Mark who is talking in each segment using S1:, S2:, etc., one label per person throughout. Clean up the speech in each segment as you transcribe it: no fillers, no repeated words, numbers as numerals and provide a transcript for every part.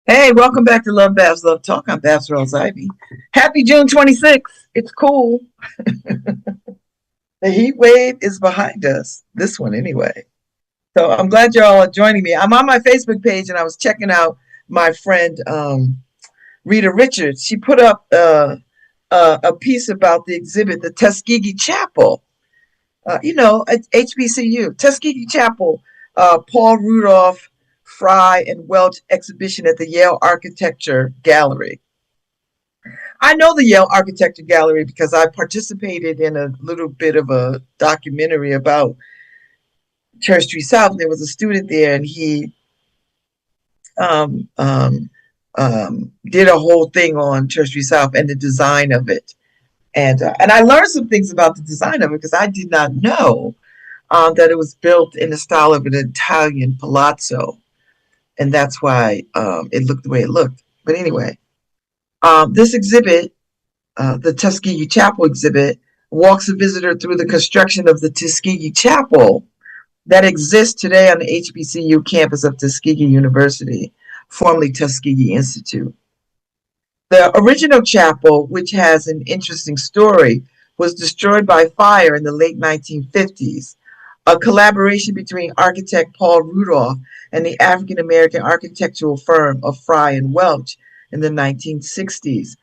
S1: Hey, welcome back to LoveBabz, Love Talk. I'm Babz Rawls-Ivy. Happy June 26th. It's cool. The heat wave is behind us. This one, anyway. So I'm glad you all are joining me. I'm on my Facebook page and I was checking out my friend Rita Richards. She put up a piece about the exhibit, the Tuskegee Chapel. At HBCU, Tuskegee Chapel, Paul Rudolph, Fry, and Welch exhibition at the Yale Architecture Gallery. I know the Yale Architecture Gallery because I participated in a little bit of a documentary about Church Street South. There was a student there, and he um, um, did a whole thing on Church Street South and the design of it. And I learned some things about the design of it because I did not know that it was built in the style of an Italian palazzo, and that's why it looked the way it looked. But anyway, this exhibit, the Tuskegee Chapel exhibit, walks a visitor through the construction of the Tuskegee Chapel that exists today on the HBCU campus of Tuskegee University, formerly Tuskegee Institute. The original chapel, which has an interesting story, was destroyed by fire in the late 1950s. A collaboration between architect Paul Rudolph and the African American architectural firm of Fry and Welch in the 1960s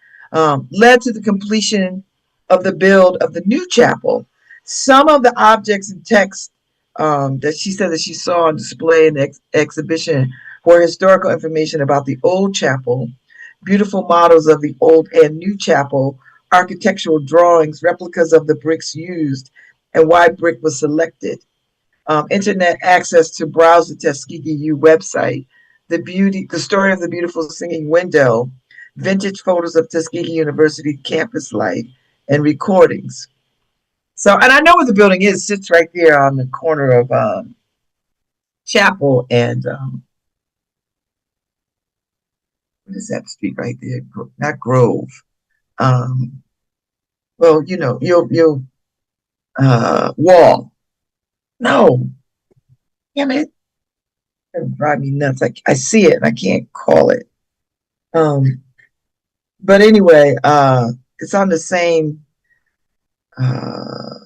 S1: led to the completion of the build of the new chapel. Some of the objects and texts that she said that she saw on display in the exhibition were historical information about the old chapel, beautiful models of the old and new chapel, architectural drawings, replicas of the bricks used, and why brick was selected. Internet access to browse the Tuskegee U website, the story of the beautiful singing window, vintage photos of Tuskegee University campus life, and recordings. So, and I know where the building is. It sits right there on the corner of Chapel and what is that street right there? Not Grove. Um, well, you'll Wall. No, damn it, it'll drive me nuts. I see it and I can't call it. Um, but anyway, it's on the same. I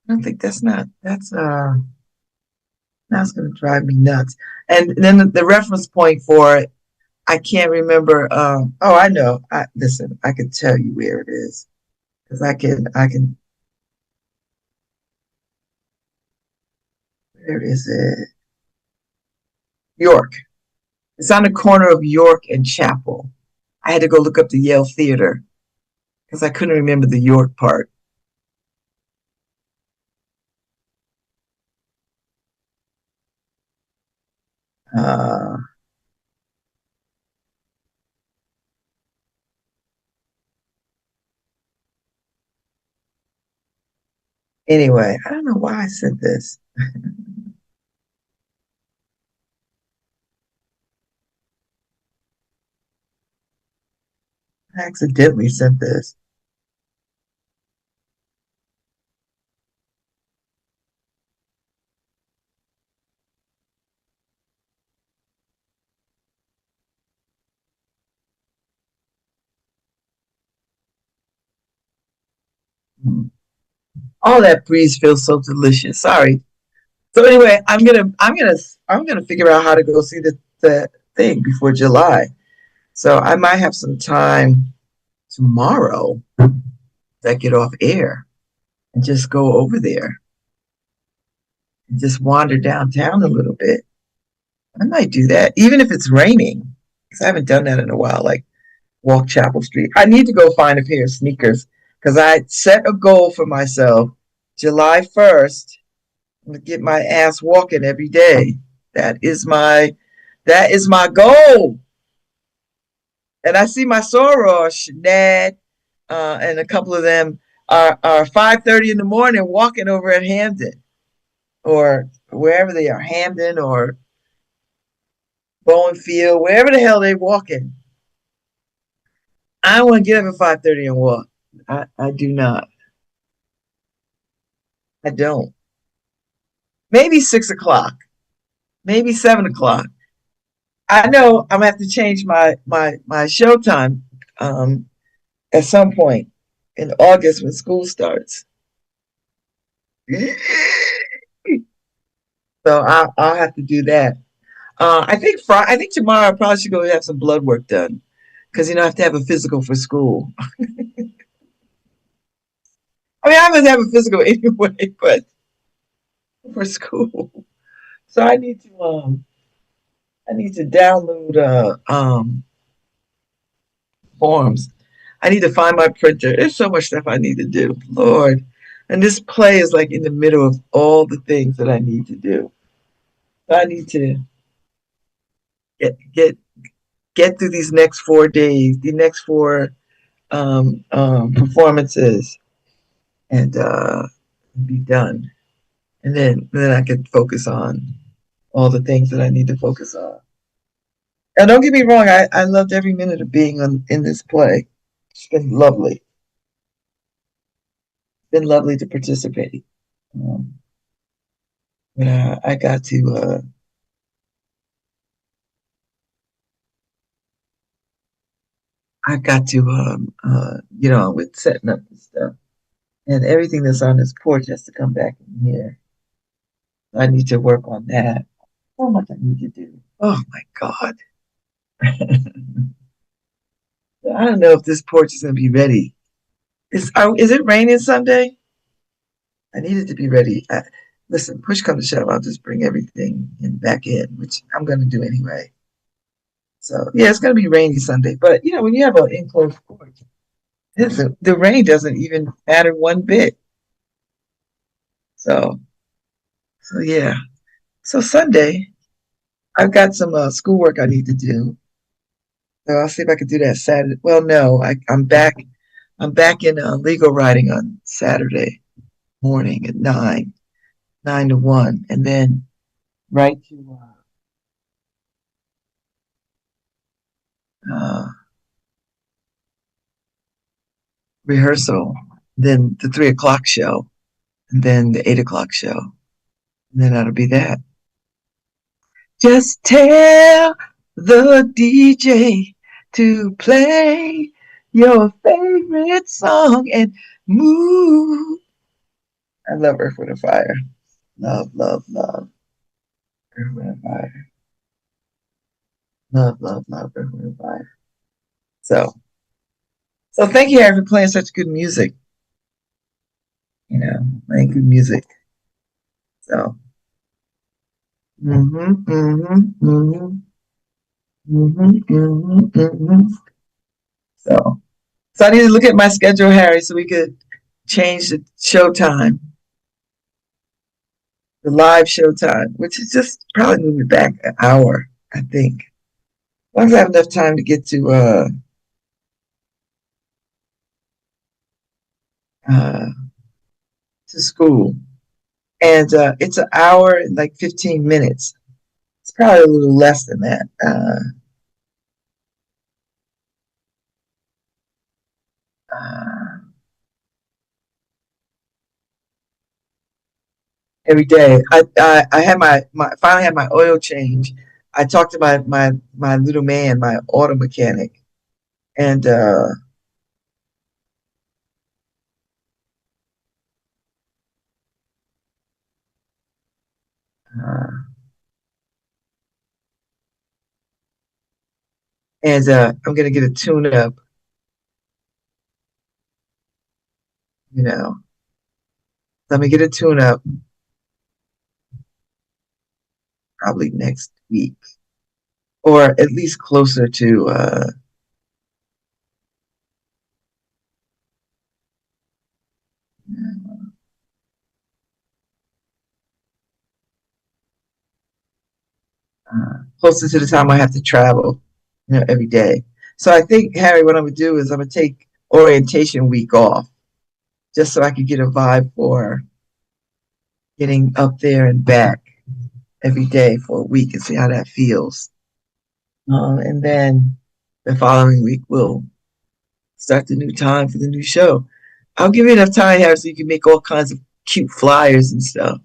S1: don't think that's gonna drive me nuts. And then the reference point for it, I can't remember. Oh, I know. Listen, I can tell you where it is because I can. Where is it? York. It's on the corner of York and Chapel. I had to go look up the Yale Theater because I couldn't remember the York part. Uh, anyway, I don't know why I said this. I accidentally sent this. All that breeze feels so delicious. Sorry. So anyway, I'm gonna figure out how to go see the thing before July. So I might have some time tomorrow that get off air and just go over there and just wander downtown a little bit. I might do that, even if it's raining, because I haven't done that in a while. Like walk Chapel Street. I need to go find a pair of sneakers because I set a goal for myself. July 1st, I'm gonna get my ass walking every day. That is my that is my goal. And I see my Soros, Dad, and a couple of them are 5:30 in the morning walking over at Hamden or wherever they are, Hamden or Bowen Field, wherever the hell they walking. I don't want to get up at 5:30 and walk. I do not. I don't. Maybe 6 o'clock. maybe 7 o'clock. I know I'm gonna have to change my show time at some point in August when school starts. So I'll have to do that. I think tomorrow I probably should go have some blood work done because I have to have a physical for school. I mean, I must have a physical anyway, but for school. So I need to download forms. I need to find my printer. There's so much stuff I need to do, Lord. And this play is like in the middle of all the things that I need to do. So I need to get get get through these next 4 days, the next four performances, and be done. And then I can focus on all the things that I need to focus on. And don't get me wrong, I loved every minute of being in this play. It's been lovely. It's been lovely to participate. Um, but I got to get on with setting up and stuff. And everything that's on this porch has to come back in here. I need to work on that. So much I need to do. Oh my God. I don't know if this porch is gonna be ready. Is it raining Sunday? I need it to be ready. Listen, push come to shove, I'll just bring everything back in, which I'm gonna do anyway. So yeah, it's gonna be rainy Sunday. But when you have an enclosed porch, the rain doesn't even matter one bit. So yeah. So Sunday, I've got some schoolwork I need to do. So I'll see if I can do that Saturday. Well, no, I'm back. I'm back in legal writing on Saturday morning at 9 to 1, and then right to uh, rehearsal, then the 3 o'clock show, and then the 8 o'clock show, and then that'll be that. Just tell the DJ to play your favorite song and move. I love Earth, Wind, and Fire. Love, love, love Earth, Wind, and Fire. Love, love, love Earth, Wind, and Fire. So, thank you, Harry, for playing such good music. Playing good music. So, mm-hmm, mm-hmm, mm-hmm, mm-hmm, mm-hmm, mm-hmm. So, I need to look at my schedule, Harry, so we could change the show time, the live show time, which is just probably move it back an hour, I think. As long as I have enough time to get uh, to school. And it's an hour and like 15 minutes. It's probably a little less than that. Uh, every day. I had my finally had my oil change. I talked to my little man, my auto mechanic, and uh, I'm gonna get a tune up. You know, let me get a tune up probably next week, or at least closer to closer to the time I have to travel, every day. So I think, Harry, what I'm gonna do is I'm gonna take orientation week off just so I could get a vibe for getting up there and back every day for a week and see how that feels. And then the following week we'll start the new time for the new show. I'll give you enough time, Harry, so you can make all kinds of cute flyers and stuff.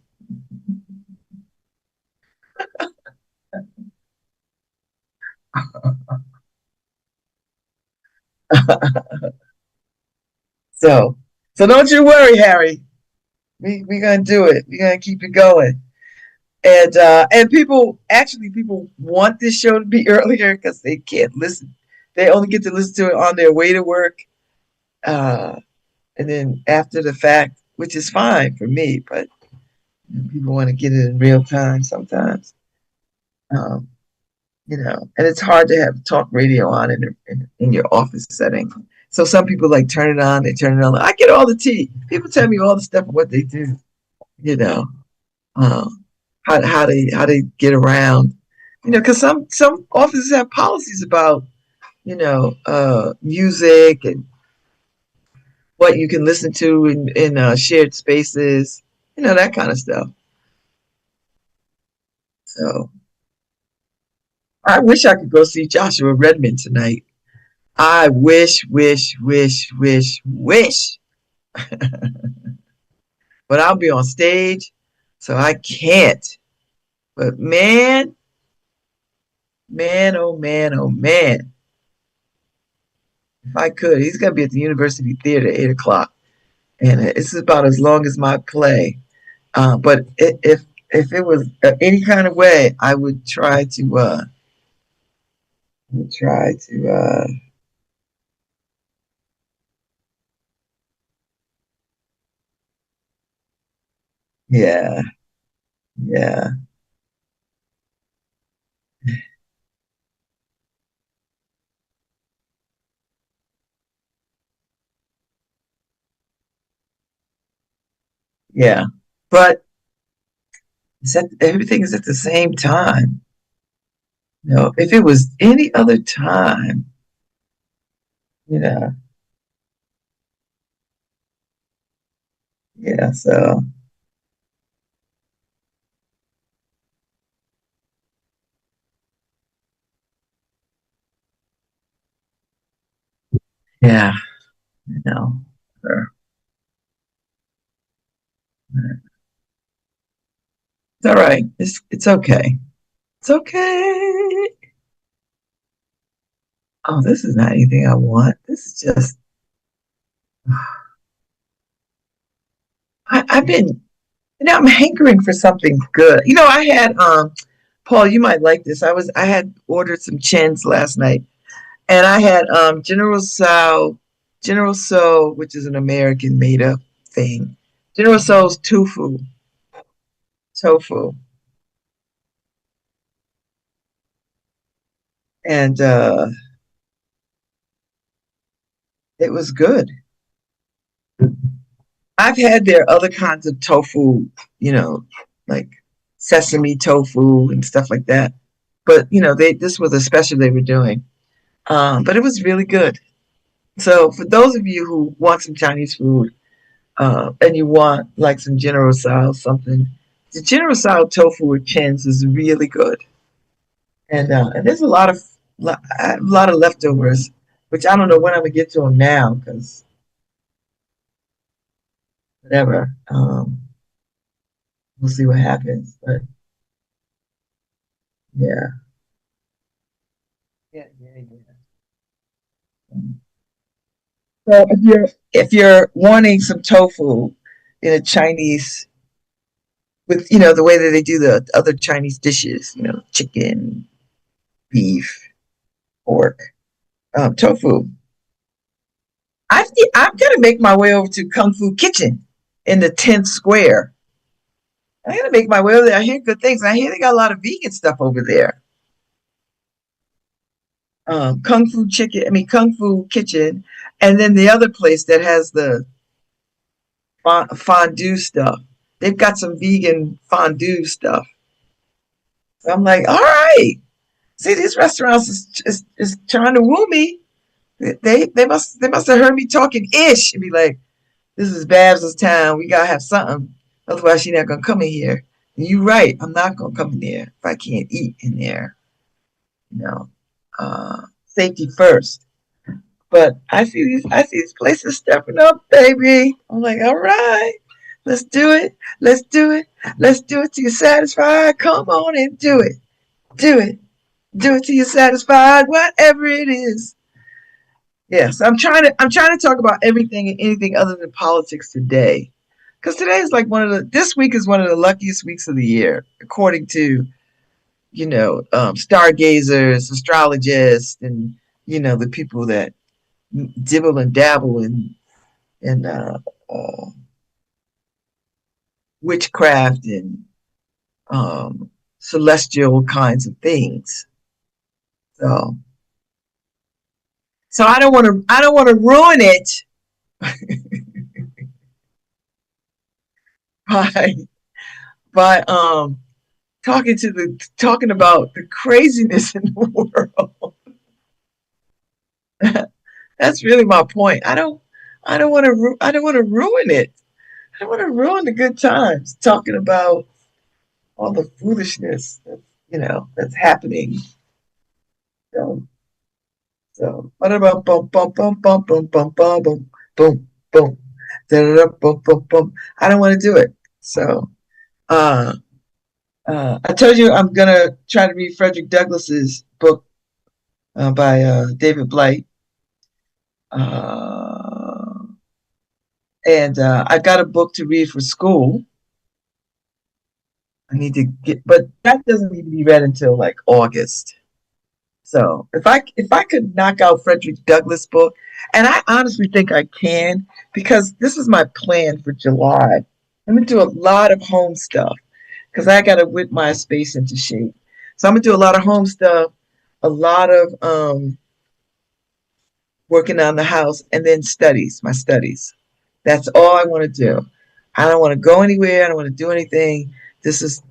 S1: So, so don't you worry, Harry. We gonna do it. We gonna keep it going. And people want this show to be earlier because they can't listen. They only get to listen to it on their way to work, uh, and then after the fact, which is fine for me. But people want to get it in real time sometimes. Um, and it's hard to have talk radio on in your office setting. So some people like turn it on, they turn it on. I get all the tea. People tell me all the stuff of what they do, you know, um, how they get around, because some offices have policies about, music and what you can listen to in shared spaces, that kind of stuff. So I wish I could go see Joshua Redmond tonight. I wish, wish, wish, wish, wish. But I'll be on stage, so I can't. But man, man, oh man, oh man. If I could, he's gonna be at the University Theater at 8 o'clock, and it's about as long as my play. But if it was any kind of way, I would try to would try to yeah, yeah, yeah. But everything is at the same time. If it was any other time, you know, yeah. So yeah, you know, uh, it's all right. It's okay. It's okay. Oh, this is not anything I want. This is just I've been I'm hankering for something good. I had Paul, you might like this. I had ordered some chins last night, and I had General So, which is an American made up thing. General So's tofu, and it was good. I've had their other kinds of tofu, like sesame tofu and stuff like that. But they this was a special they were doing. But it was really good. So for those of you who want some Chinese food, and you want like some General Tso something, the General Tso tofu with chins is really good. And there's a lot of leftovers, which I don't know when I'm gonna get to them now because whatever. We'll see what happens. But yeah, yeah, yeah, yeah. So if you're wanting some tofu in a Chinese with the way that they do the other Chinese dishes, chicken, beef, pork, tofu. I'm gonna make my way over to Kung Fu Kitchen in the 10th Square. I'm gonna make my way over there. I hear good things. I hear they got a lot of vegan stuff over there. Kung Fu Kitchen, and then the other place that has the fondue stuff. They've got some vegan fondue stuff. So I'm like, all right. See, these restaurants is trying to woo me. They must have heard me talking ish and be like, this is Babs's town. We gotta have something. Otherwise, she's not gonna come in here. And you're right. I'm not gonna come in there if I can't eat in there. You know, safety first. But I see these places stepping up, baby. I'm like, all right, let's do it. Let's do it. Let's do it till you're satisfied. Come on and do it. Do it. Do it till you're satisfied, whatever it is. Yes, I'm trying to talk about everything and anything other than politics today. Because today is like this week is one of the luckiest weeks of the year, according to, stargazers, astrologists, and, the people that dibble and dabble in uh, witchcraft and um, celestial kinds of things. So, so I don't want to ruin it by by talking about the craziness in the world. That's really my point. I don't want to ruin it. I don't want to ruin the good times talking about all the foolishness that's happening. So, what about bum bum bum bum bum bum bum boom boom boom da boom boom boom? I don't want to do it. So, uh, I told you I'm gonna try to read Frederick Douglass's book by David Blight. Uh, and I got a book to read for school. I need to get, but that doesn't need to be read until like August. So if I could knock out Frederick Douglass book, and I honestly think I can, because this is my plan for July. I'm gonna do a lot of home stuff because I gotta whip my space into shape. So I'm gonna do a lot of home stuff, a lot of working on the house, and then my studies. That's all I want to do. I don't want to go anywhere. I don't want to do anything. This is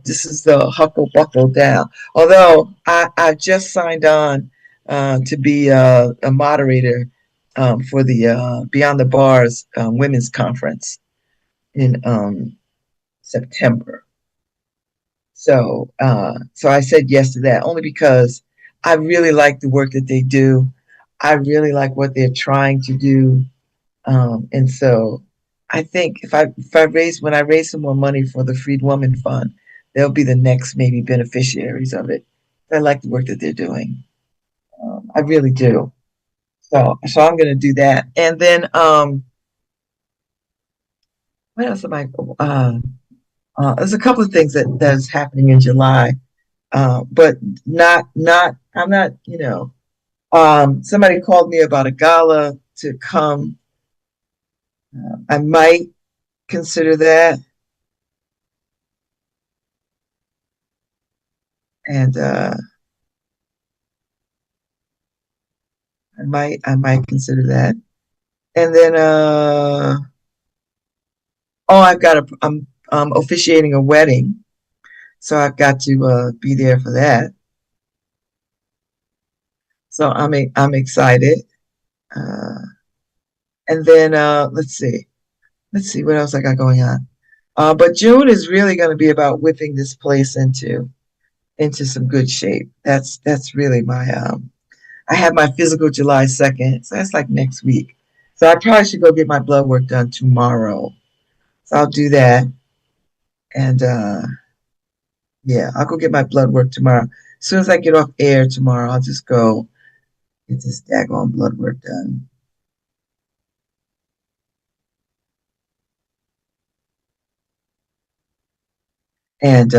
S1: the huckle buckle down. Although I've just signed on to be a moderator for the Beyond the Bars Women's Conference in September. So I said yes to that only because I really like the work that they do. I really like what they're trying to do. And so I think if I raise some more money for the Freed Woman Fund, they'll be the next maybe beneficiaries of it. I like the work that they're doing. I really do. So I'm going to do that. And then what else am I? There's a couple of things that's happening in July, but not. I'm not. Somebody called me about a gala to come. I might consider that. And I might consider that. And then I'm officiating a wedding, so I've got to be there for that. So I'm excited. Uh, and then let's see what else I got going on. But June is really going to be about whipping this place into some good shape. That's really my I have my physical July 2nd, so that's like next week. So I probably should go get my blood work done tomorrow. So I'll do that. And yeah, I'll go get my blood work tomorrow. As soon as I get off air tomorrow, I'll just go get this daggone blood work done. And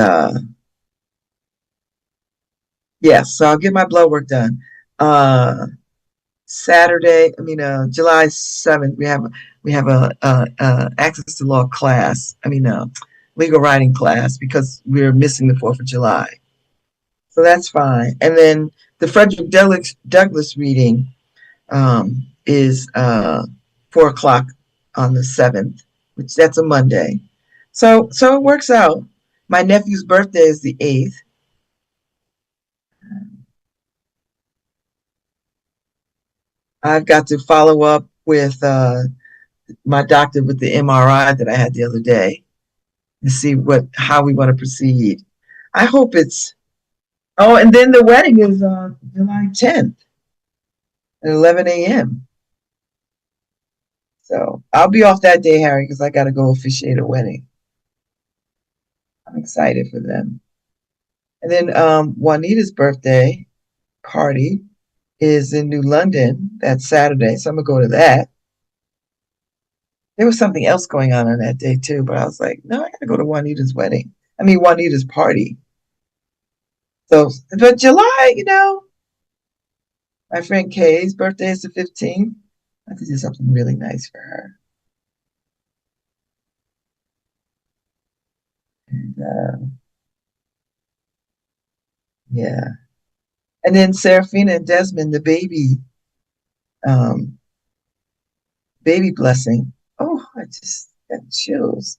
S1: yeah, so I'll get my blood work done. Uh Saturday, I mean July 7th, we have a access to law class. I mean legal writing class because we're missing the 4th of July. So that's fine. And then the Frederick Douglass reading is 4 o'clock on the 7th, which that's a Monday. So it works out. My nephew's birthday is the 8th. I've got to follow up with my doctor with the MRI that I had the other day and see how we want to proceed. I hope it's. Oh, and then the wedding is July 10th at 11 a.m. So I'll be off that day, Harry, because I got to go officiate a wedding. I'm excited for them. And then Juanita's birthday. party is in New London that Saturday, so I'm gonna go to that. There was something else going on that day too, but I was like, no, I gotta go to Juanita's wedding. I mean, Juanita's party. So, but July, my friend Kay's birthday is the 15th. I could do something really nice for her. And yeah. And then Serafina and Desmond, the um, baby blessing. Oh, I just got chills.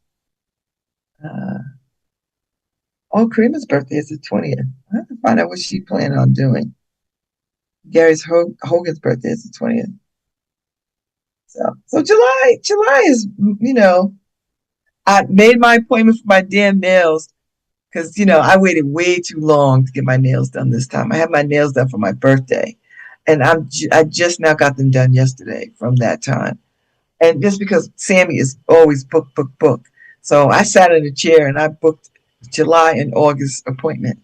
S1: Uh, oh, Karima's birthday is the 20th. I have to find out what she planned on doing. Gary's Hogan's birthday is the 20th. So July is, I made my appointment for my damn nails because, I waited way too long to get my nails done this time. I had my nails done for my birthday, and I just now got them done yesterday from that time. And just because Sammy is always book, book, book. So I sat in a chair and I booked July and August appointment.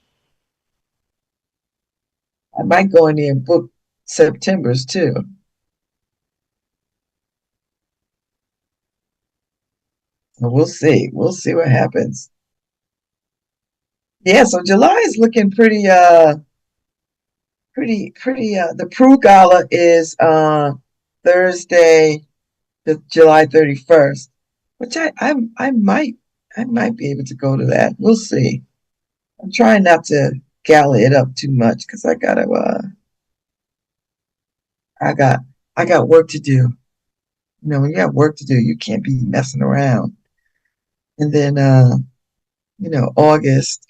S1: I might go in there and book September's too. We'll see. We'll see what happens. Yeah, so July is looking pretty. The Prue Gala is Thursday, the July 31st, which I might be able to go to that. We'll see. I'm trying not to gala it up too much because I got I got work to do. When you have work to do, you can't be messing around. And then August.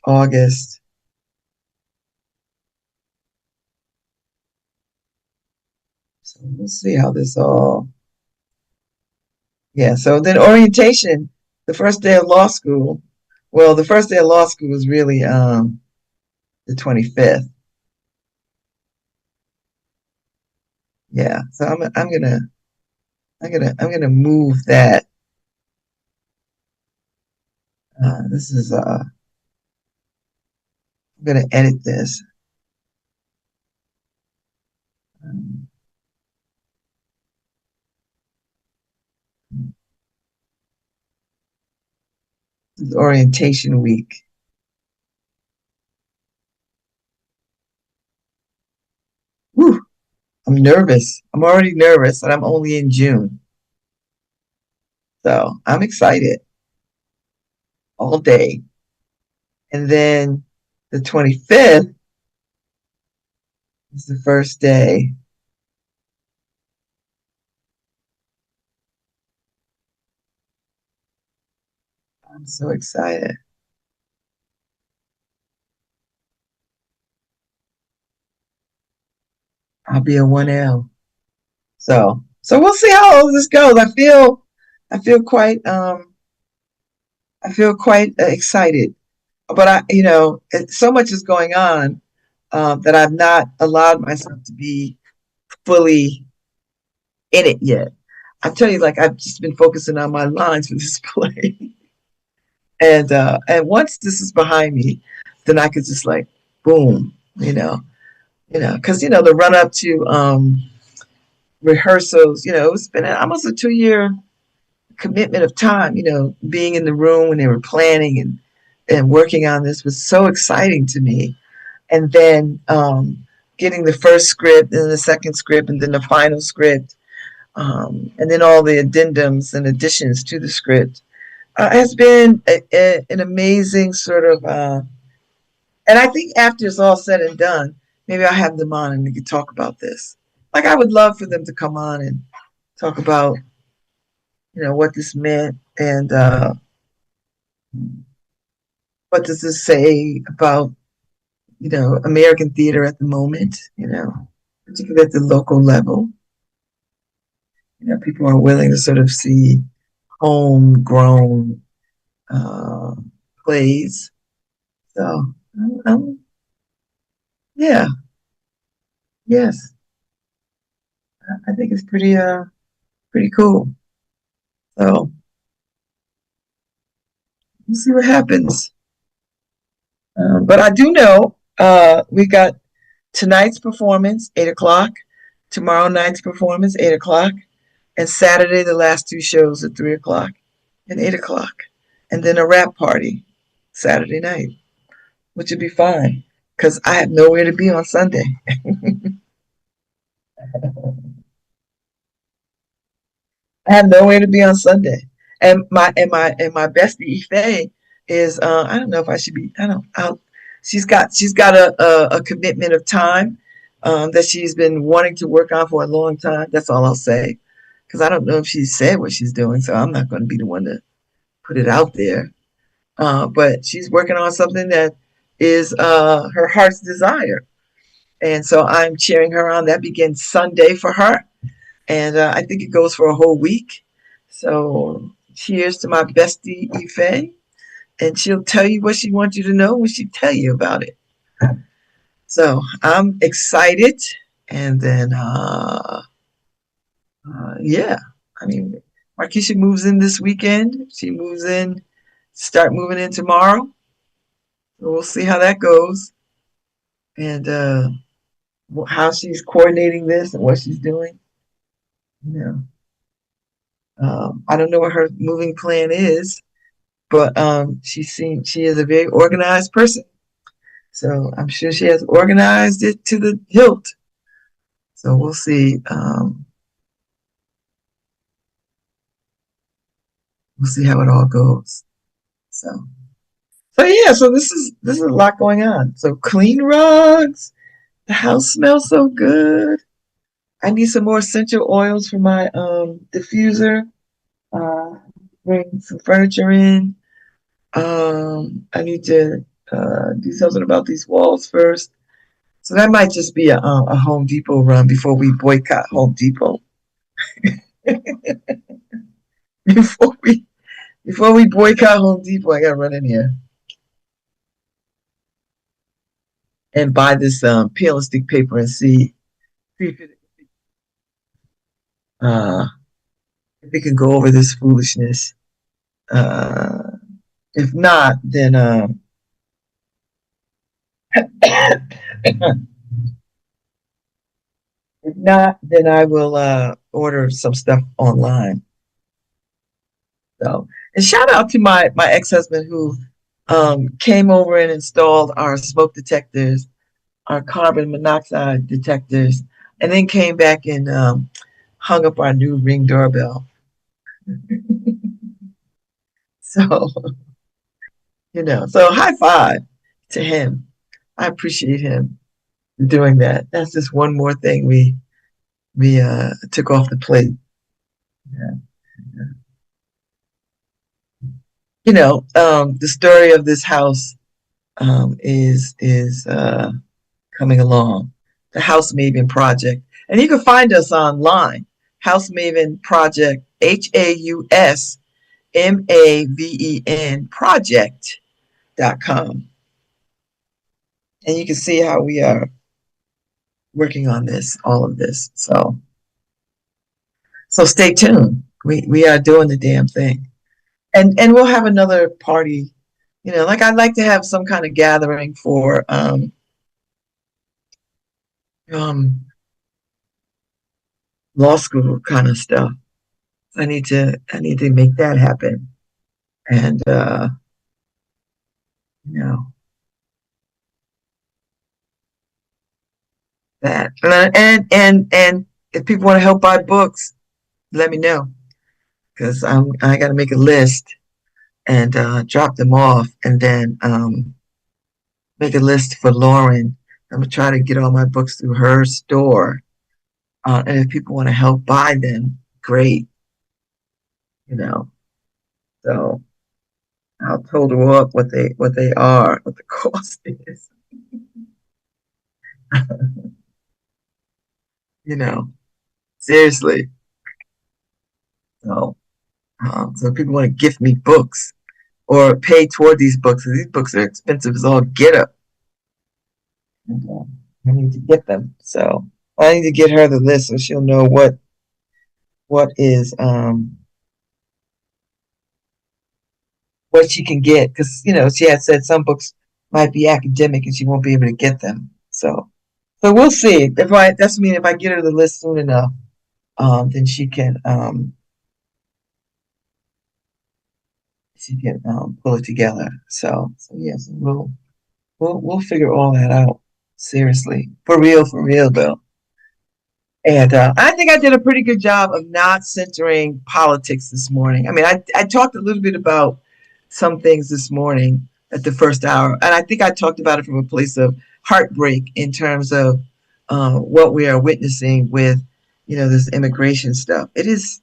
S1: So we'll see how this all. Yeah, so then orientation, the first day of law school. Well, the first day of law school was really the 25th. Yeah, so I'm gonna move that. This is I'm gonna edit this. Um, this is orientation week. Whew, I'm nervous. I'm already nervous, and I'm only in June. So I'm excited all day. And then the 25th is the first day. I'm so excited. I'll be a 1L. So we'll see how all this goes. I feel quite excited, but so much is going on that I've not allowed myself to be fully in it yet. I tell you, like I've just been focusing on my lines for this play, and once this is behind me, then I could just like boom, because the run up to rehearsals, it's been almost a 2 year commitment of time, being in the room when they were planning and working on this was so exciting to me. And then getting the first script and the second script and then the final script, and then all the addendums and additions to the script has been an amazing sort of, and I think after it's all said and done, maybe I'll have them on and we could talk about this. Like I would love for them to come on and talk about, what this meant and what does this say about, American theater at the moment, particularly at the local level. People are willing to sort of see homegrown uh, plays. So, yeah, yes, I think it's pretty cool. So we'll see what happens. But I do know we got tonight's performance, 8 o'clock. Tomorrow night's performance, 8 o'clock. And Saturday, the last two shows at 3 o'clock and 8 o'clock. And then a rap party Saturday night, which would be fine because I have nowhere to be on Sunday. I have nowhere to be on Sunday. And my bestie Ife is I don't know if I should be I don't I'll, she's got a commitment of time that she's been wanting to work on for a long time. That's all I'll say because I don't know if she said what she's doing, so I'm not going to be the one to put it out there. But she's working on something that is her heart's desire, and so I'm cheering her on. That begins Sunday for her, and I think it goes for a whole week. So cheers to my bestie Ife, and she'll tell you what she wants you to know when she tell you about it. So I'm excited, and then yeah, I mean, Markeisha moves in this weekend. She moves in, start moving in tomorrow. So we'll see how that goes, and how she's coordinating this and what she's doing. You know, I don't know what her moving plan is, but she is a very organized person. So I'm sure she has organized it to the hilt. So we'll see. We'll see how it all goes. So yeah. So this is a lot going on. So clean rugs. The house smells so good. I need some more essential oils for my diffuser. Uh, bring some furniture in. I need to do something about these walls first. So that might just be a Home Depot run before we boycott Home Depot. before we before we boycott Home Depot, I gotta run in here and buy this peel and stick paper and see uh, if we can go over this foolishness. Uh, if not, then if not, then I will order some stuff online. So, and shout out to my ex husband who came over and installed our smoke detectors, our carbon monoxide detectors, and then came back and hung up our new Ring doorbell. So, so high five to him. I appreciate him doing that. That's just one more thing we took off the plate. Yeah. The story of this house is coming along. The House Maven Project, and you can find us online. House Maven Project, HAUSMAVEN project.com, and you can see how we are working on all of this. So stay tuned. We are doing the damn thing, and we'll have another party. Like I'd like to have some kind of gathering for um, law school kind of stuff. I need to make that happen, and you know that, and if people want to help buy books, let me know because I got to make a list and drop them off, and then make a list for Lauren. I'm gonna try to get all my books through her store, and if people want to help buy them, great. You know, so I'll total up what they are, what the cost is. you know, seriously. So if people want to gift me books or pay toward these books, these books are expensive as all get up. And, I need to get them. So I need to get her the list so she'll know what is what she can get because she had said some books might be academic and she won't be able to get them. So So we'll see. If I get her the list soon enough, then she can pull it together. So yes, we'll figure all that out. Seriously, for real though. And I think I did a pretty good job of not centering politics this morning. I mean, I talked a little bit about some things this morning at the first hour, and I think I talked about it from a place of heartbreak in terms of what we are witnessing with, this immigration stuff. It is,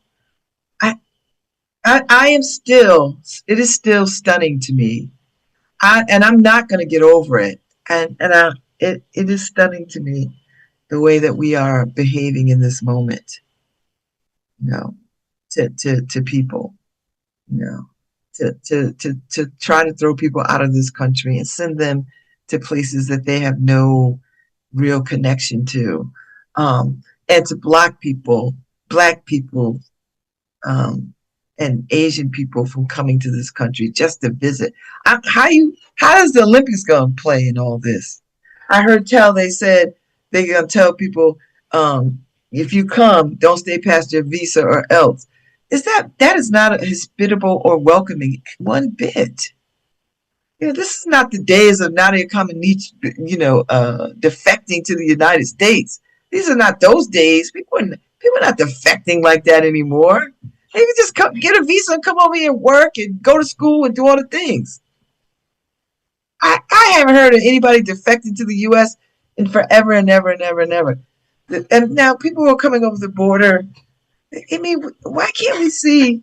S1: I am still, it is still stunning to me. And I'm not going to get over it. It is stunning to me the way that we are behaving in this moment, you know, to people, you know, to try to throw people out of this country and send them to places that they have no real connection to, and to black people, um, and Asian people from coming to this country just to visit. How does the Olympics going to play in all this? I heard they said they're going to tell people, if you come, don't stay past your visa or else. That is not hospitable or welcoming one bit. This is not the days of Nadia Comaneci, defecting to the United States. These are not those days. People are not defecting like that anymore. They can just get a visa and come over here and work and go to school and do all the things. I haven't heard of anybody defecting to the U.S. in forever and ever and ever and ever. And now people who are coming over the border, I mean, why can't we see?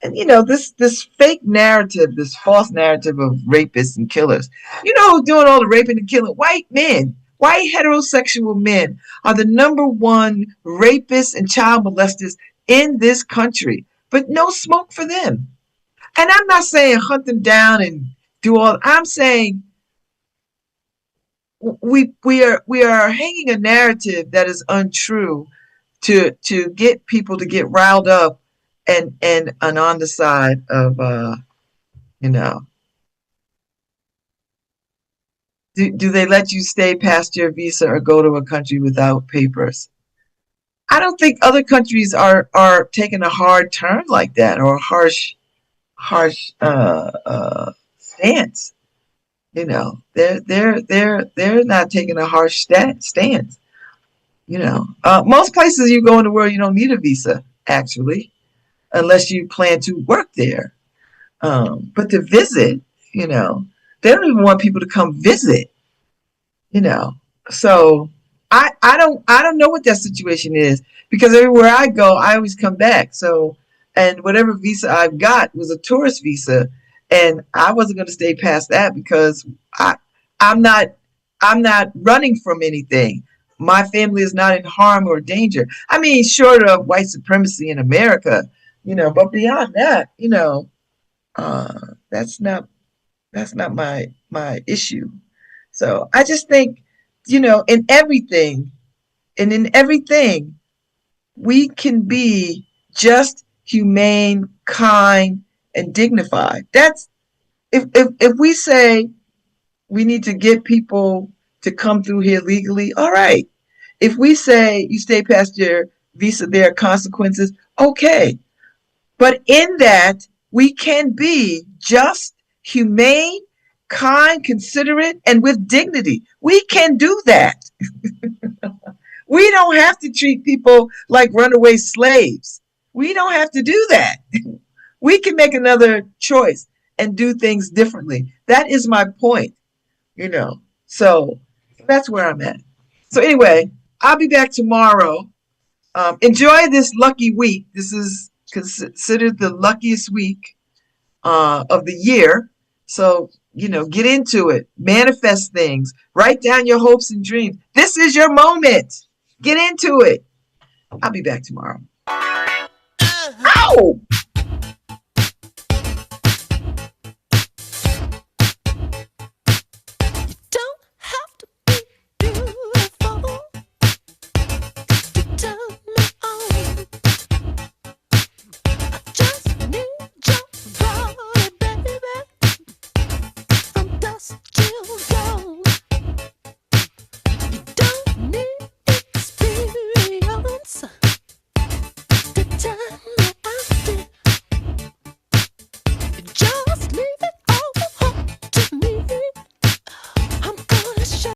S1: And this fake narrative, this false narrative of rapists and killers. Who's doing all the raping and killing? White men. White heterosexual men are the number one rapists and child molesters in this country. But no smoke for them. And I'm not saying hunt them down and do all. I'm saying we are hanging a narrative that is untrue to get people to get riled up and on the side of you know do they let you stay past your visa or go to a country without papers? I don't think other countries are taking a hard turn like that, or a harsh stance. They're not taking a harsh stance. Most places you go in the world, you don't need a visa actually, unless you plan to work there. But to visit, they don't even want people to come visit. you know. So I don't know what that situation is, because everywhere I go, I always come back. So, and whatever visa I've got was a tourist visa, and I wasn't going to stay past that because I'm not I'm not running from anything. My family is not in harm or danger. I mean, short of white supremacy in America, but beyond that, uh, that's not my issue. So I just think, in everything, we can be just, humane, kind, and dignified. That's if we say we need to get people to come through here legally, all right. If we say you stay past your visa, there are consequences, okay. But in that, we can be just, humane, kind, considerate, and with dignity. We can do that. We don't have to treat people like runaway slaves. We don't have to do that. We can make another choice and do things differently. That is my point, you know. So that's where I'm at. So anyway, I'll be back tomorrow. Enjoy this lucky week. This is considered the luckiest week of the year. So, get into it. Manifest things. Write down your hopes and dreams. This is your moment. Get into it. I'll be back tomorrow. Ow!